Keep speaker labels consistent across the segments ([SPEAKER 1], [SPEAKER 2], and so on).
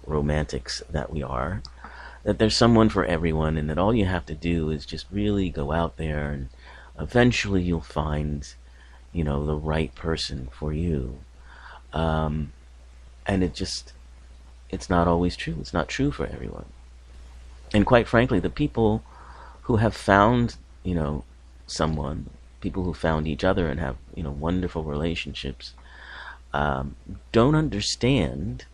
[SPEAKER 1] romantics that we are, that there's someone for everyone, and that all you have to do is just really go out there, and eventually you'll find, the right person for you. Um, and it's not always true. It's not true for everyone. And quite frankly, the people who have found, someone, people who found each other and have, wonderful relationships, um, don't understand.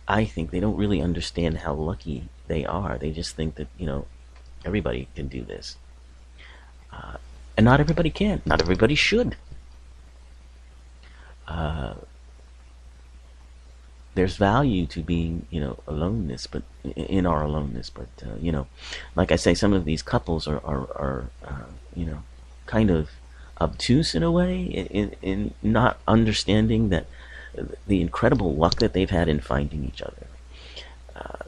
[SPEAKER 1] I think they don't really understand how lucky they are. They just think that, everybody can do this. Uh, and not everybody can. Not everybody should. Uh, there's value to being, aloneness, but in our aloneness. But, like I say, some of these couples are kind of obtuse in a way, in not understanding that the incredible luck that they've had in finding each other.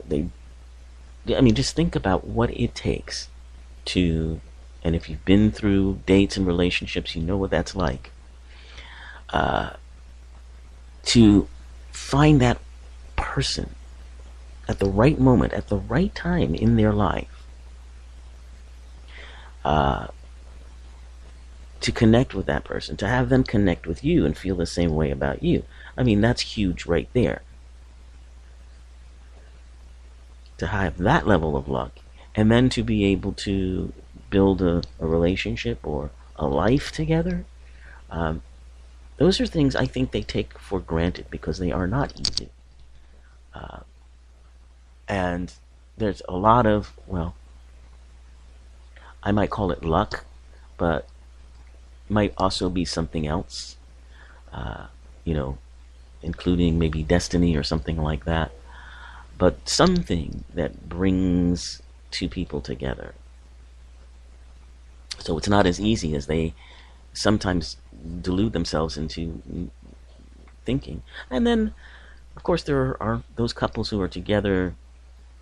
[SPEAKER 1] They, I mean, just think about what it takes to, and if you've been through dates and relationships, you know what that's like. Uh, to find that person at the right moment, at the right time in their life, uh, to connect with that person, to have them connect with you and feel the same way about you. I mean, that's huge right there. To have that level of luck, and then to be able to build a relationship or a life together. Um, those are things I think they take for granted because they are not easy. Uh, and there's a lot of, well, I might call it luck, but might also be something else, uh, you know, including maybe destiny or something like that. But something that brings two people together. So it's not as easy as they sometimes delude themselves into thinking. And then, of course, there are those couples who are together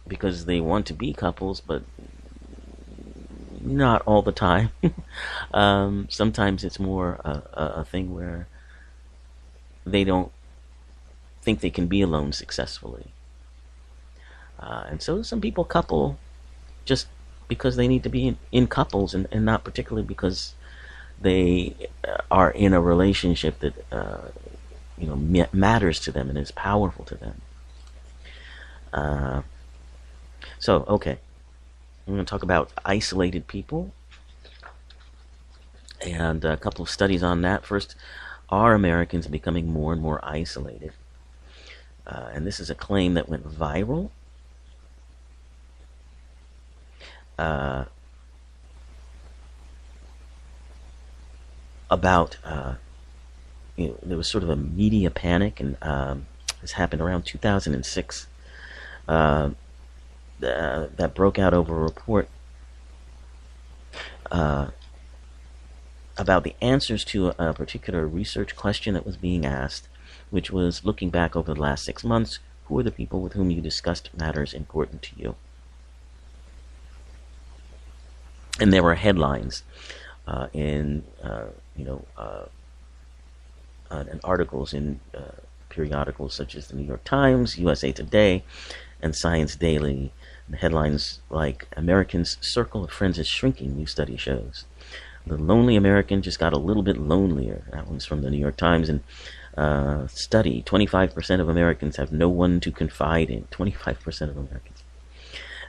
[SPEAKER 1] because they want to be couples, but not all the time. Sometimes it's more a thing where they don't think they can be alone successfully. And so some people couple just because they need to be in couples, and not particularly because they are in a relationship that matters to them and is powerful to them. Uh, so, okay, I'm going to talk about isolated people and a couple of studies on that. First, are Americans becoming more and more isolated? And this is a claim that went viral. Uh, about there was sort of a media panic, and this happened around 2006. Uh, that broke out over a report uh, about the answers to a particular research question that was being asked, which was looking back over the last 6 months, who are the people with whom you discussed matters important to you? And there were headlines in and articles in periodicals such as the New York Times, USA Today, and Science Daily. The headlines like "Americans' circle of friends is shrinking," new study shows. The lonely American just got a little bit lonelier. That one's from the New York Times. And study: 25% of Americans have no one to confide in. 25% of Americans.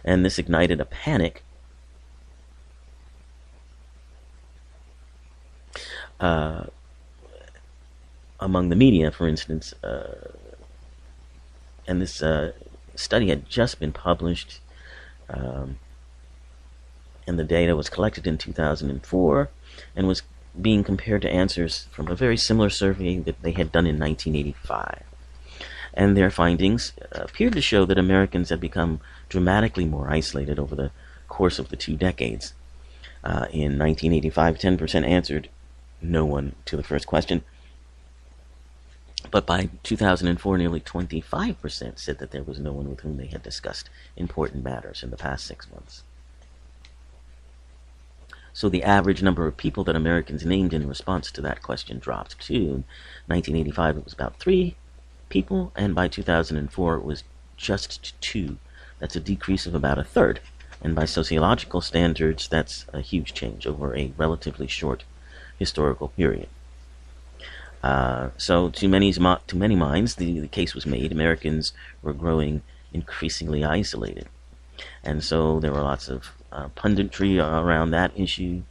[SPEAKER 1] And this ignited a panic uh, among the media, for instance. And this study had just been published, um, and the data was collected in 2004 and was being compared to answers from a very similar survey that they had done in 1985. And their findings appeared to show that Americans had become dramatically more isolated over the course of the 2 decades. In 1985, 10% answered no one to the first question. But by 2004, nearly 25% said that there was no one with whom they had discussed important matters in the past 6 months. So the average number of people that Americans named in response to that question dropped to. In 1985, it was about 3. people, and by 2004 it was just 2. That's a decrease of about a third. And by sociological standards, that's a huge change over a relatively short historical period. So to many minds, the case was made. Americans were growing increasingly isolated. And so there were lots of punditry around that issue.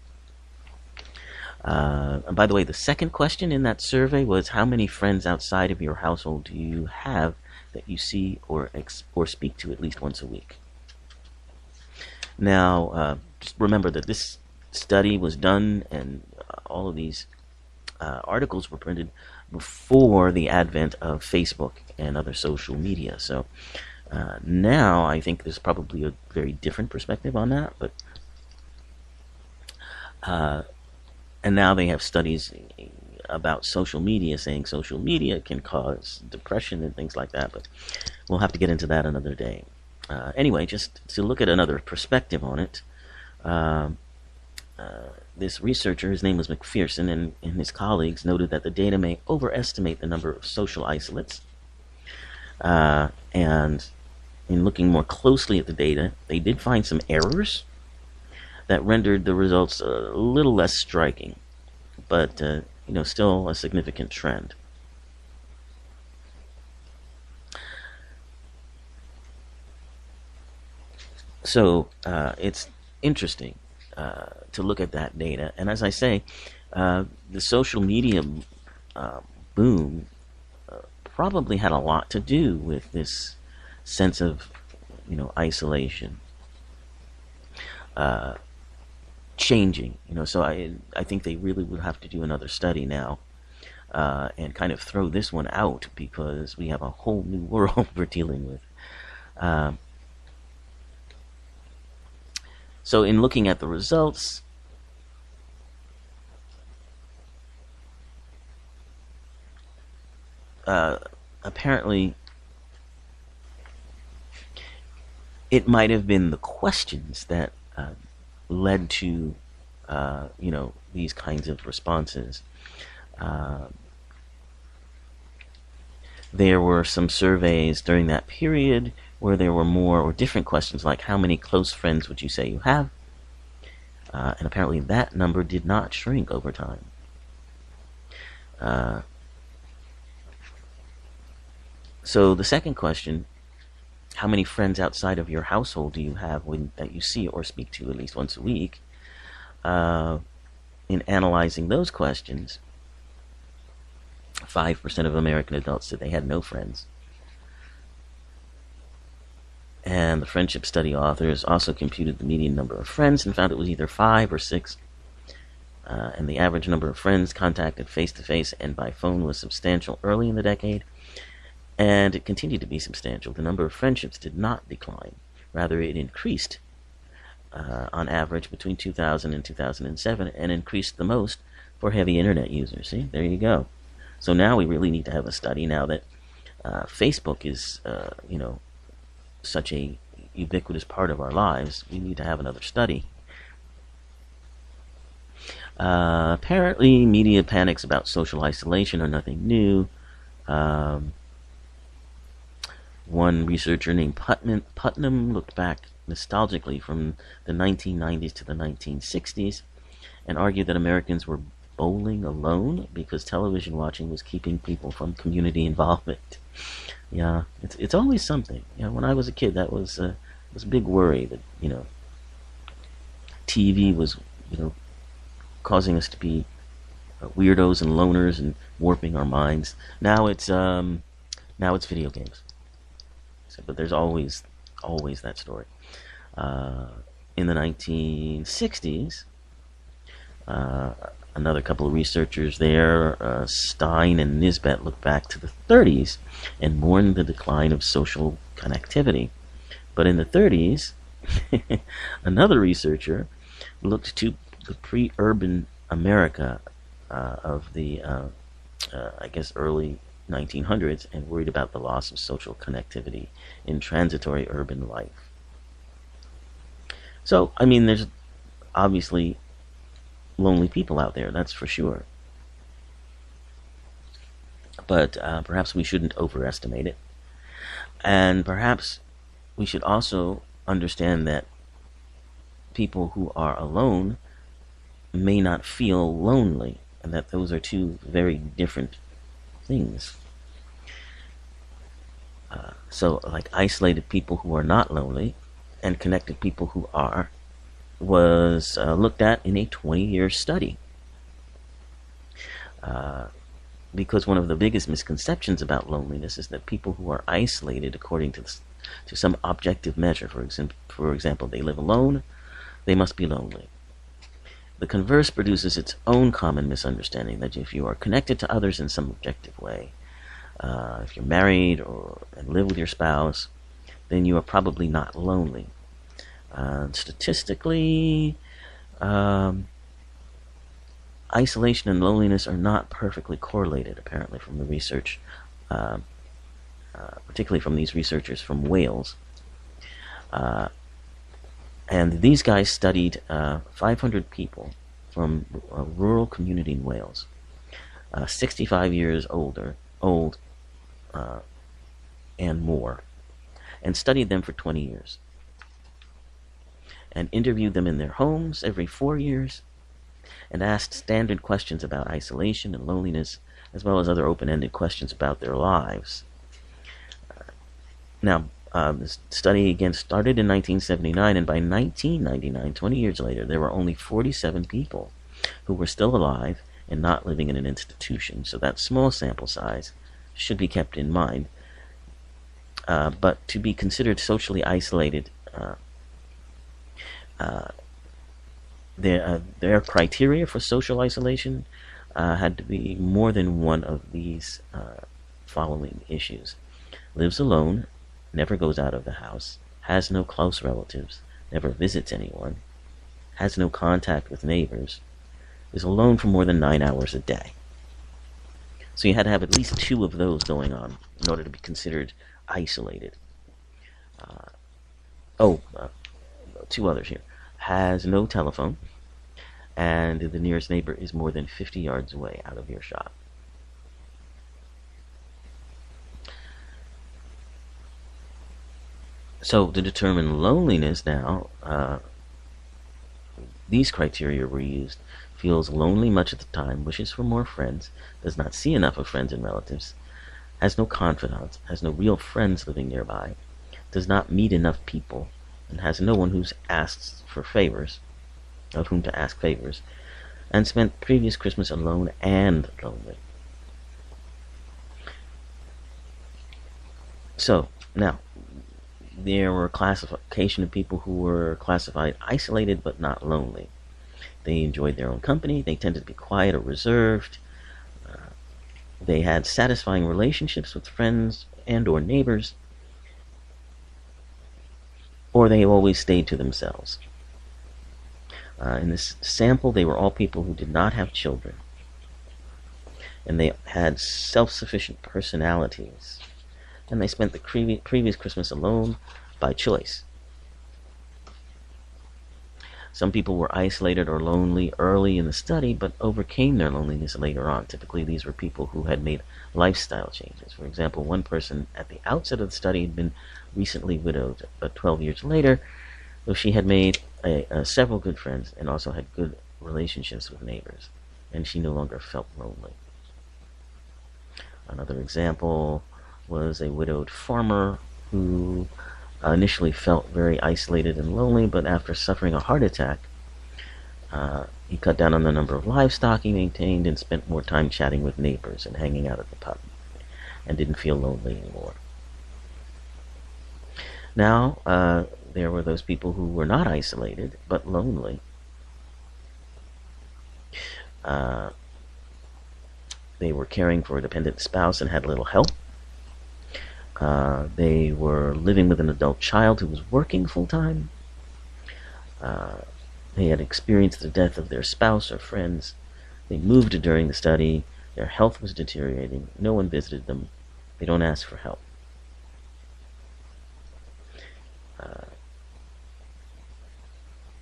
[SPEAKER 1] And by the way, the second question in that survey was, how many friends outside of your household do you have that you see or speak to at least once a week? Now, just remember that this study was done, and all of these articles were printed before the advent of Facebook and other social media. So now I think there's probably a very different perspective on that, but and now they have studies about social media saying social media can cause depression and things like that, but we'll have to get into that another day. Anyway, just to look at another perspective on it, this researcher, his name was McPherson, and his colleagues noted that the data may overestimate the number of social isolates. And in looking more closely at the data, they did find some errors that rendered the results a little less striking, but still a significant trend. So it's interesting to look at that data, and as I say, the social media boom probably had a lot to do with this sense of isolation changing. So I think they really would have to do another study now and kind of throw this one out, because we have a whole new world we're dealing with. So in looking at the results, apparently it might have been the questions that led to these kinds of responses. There were some surveys during that period where there were more or different questions, like how many close friends would you say you have? And apparently that number did not shrink over time. So the second question, how many friends outside of your household do you have that you see or speak to at least once a week? In analyzing those questions, 5% of American adults said they had no friends. And the friendship study authors also computed the median number of friends and found it was either 5 or 6. And the average number of friends contacted face-to-face and by phone was substantial early in the decade, and it continued to be substantial. The number of friendships did not decline. Rather, it increased on average between 2000 and 2007, and increased the most for heavy internet users. See, there you go. So now we really need to have a study, now that Facebook is, such a ubiquitous part of our lives. We need to have another study. Apparently, media panics about social isolation are nothing new. One researcher named Putnam looked back nostalgically from the 1990s to the 1960s and argued that Americans were bowling alone because television watching was keeping people from community involvement. Yeah, it's always something. When I was a kid, that was a big worry that TV was causing us to be weirdos and loners and warping our minds. Now it's video games. But there's always that story. In the 1960s, another couple of researchers there, Stein and Nisbet, looked back to the 30s and mourned the decline of social connectivity. But in the 30s, another researcher looked to the pre-urban America of the, early 1900s and worried about the loss of social connectivity in transitory urban life. So, there's obviously lonely people out there, that's for sure. but perhaps we shouldn't overestimate it. And perhaps we should also understand that people who are alone may not feel lonely, and that those are two very different things. So, like isolated people who are not lonely and connected people who are was looked at in a 20-year study. Because one of the biggest misconceptions about loneliness is that people who are isolated, according to some objective measure, for example, they live alone, they must be lonely. The converse produces its own common misunderstanding that if you are connected to others in some objective way, if you're married and live with your spouse, then you are probably not lonely. Statistically, isolation and loneliness are not perfectly correlated, apparently, from the research, particularly from these researchers from Wales. And these guys studied 500 people from a rural community in Wales, 65 years old, and more, and studied them for 20 years, and interviewed them in their homes every 4 years, and asked standard questions about isolation and loneliness, as well as other open-ended questions about their lives. Now, this study again started in 1979, and by 1999, 20 years later, there were only 47 people who were still alive and not living in an institution. So that small sample size should be kept in mind. But to be considered socially isolated, their criteria for social isolation had to be more than one of these following issues: lives alone, never goes out of the house, has no close relatives, never visits anyone, has no contact with neighbors, is alone for more than 9 hours a day. So you had to have at least two of those going on in order to be considered isolated. Two others here. Has no telephone, and the nearest neighbor is more than 50 yards away out of earshot. So to determine loneliness now, these criteria were used. Feels lonely much of the time, wishes for more friends, does not see enough of friends and relatives, has no confidants, has no real friends living nearby, does not meet enough people, and has no one of whom to ask favors, and spent previous Christmas alone and lonely. So, now, there were a classification of people who were classified isolated but not lonely. They enjoyed their own company, they tended to be quiet or reserved, they had satisfying relationships with friends and or neighbors, or they always stayed to themselves. In this sample, they were all people who did not have children, and they had self-sufficient personalities, and they spent the previous Christmas alone by choice. Some people were isolated or lonely early in the study, but overcame their loneliness later on. Typically, these were people who had made lifestyle changes. For example, one person at the outset of the study had been recently widowed, but 12 years later, though she had made several good friends and also had good relationships with neighbors, and she no longer felt lonely. Another example was a widowed farmer who initially felt very isolated and lonely, but after suffering a heart attack, he cut down on the number of livestock he maintained and spent more time chatting with neighbors and hanging out at the pub, and didn't feel lonely anymore. Now, there were those people who were not isolated, but lonely. They were caring for a dependent spouse and had little help. They were living with an adult child who was working full-time. They had experienced the death of their spouse or friends. They moved during the study. Their health was deteriorating. No one visited them. They don't ask for help.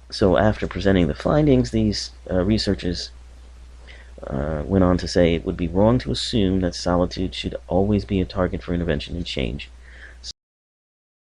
[SPEAKER 1] So after presenting the findings, these researchers went on to say, it would be wrong to assume that solitude should always be a target for intervention and change.